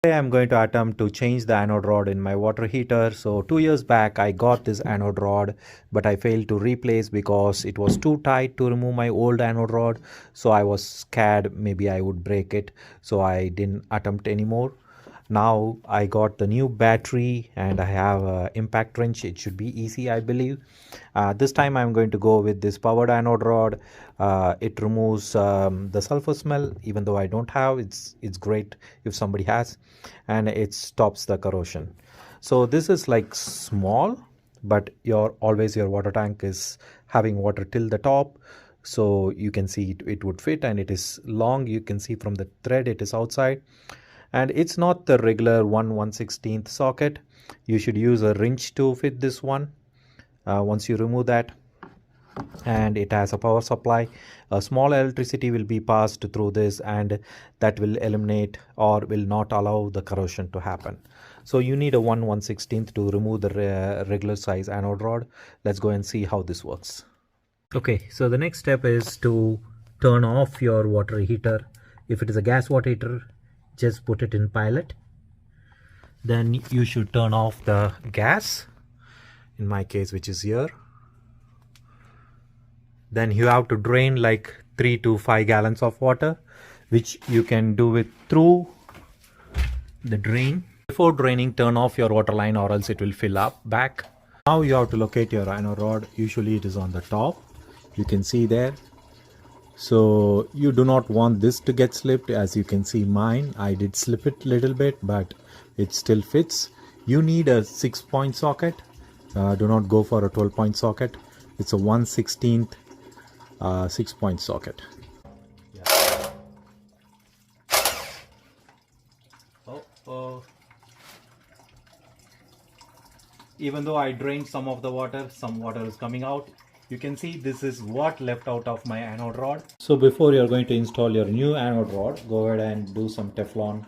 Today I'm going to attempt to change the anode rod in my water heater. So 2 years back I got this anode rod, but I failed to replace because it was too tight to remove my old anode rod. So I was scared maybe I would break it, so I didn't attempt anymore. Now I got the new battery and I have a impact wrench. It should be easy, I believe. This time I'm going to go with this powered anode rod. It removes the sulfur smell. Even though I don't have, it's great if somebody has, and it stops the corrosion. So this is like small, but your water tank is having water till the top, so you can see it would fit, and it is long. You can see from the thread it is outside, and it's not the regular 1/116th socket. You should use a wrench to fit this one. Once you remove that, and it has a power supply, a small electricity will be passed through this, and that will eliminate or will not allow the corrosion to happen. So you need a 1/116th to remove the regular size anode rod. Let's go and see how this works. Okay, so the next step is to turn off your water heater. If it is a gas water heater, just put it in pilot. Then you should turn off the gas, in my case, which is here. Then you have to drain like 3 to 5 gallons of water, which you can do it through the drain. Before draining, turn off your water line or else it will fill up back. Now you have to locate your anode rod. Usually it is on the top. You can see there. So you do not want this to get slipped. As you can see, mine, I did slip it a little bit, but it still fits. You need a 6-point socket. Do not go for a 12-point socket. It's a 1/16th 6-point socket. Yeah. Even though I drained some of the water, some water is coming out. You can see this is what left out of my anode rod. So before you're going to install your new anode rod, go ahead and do some Teflon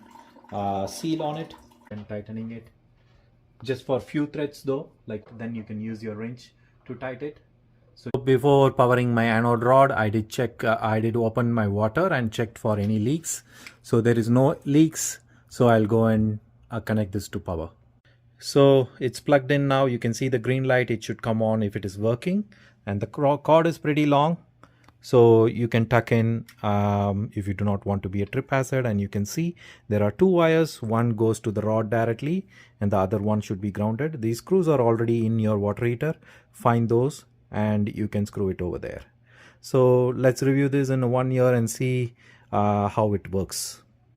seal on it and tightening it. Just for few threads though, like then you can use your wrench to tighten it. So before powering my anode rod, I did check, I did open my water and checked for any leaks. So there is no leaks. So I'll go and connect this to power. So it's plugged in now. You can see the green light. It should come on if it is working. And the cord is pretty long, so you can tuck in if you do not want to be a trip hazard. And you can see there are 2 wires. One goes to the rod directly and the other one should be grounded. These screws are already in your water heater. Find those and you can screw it over there. So let's review this in 1 year and see how it works.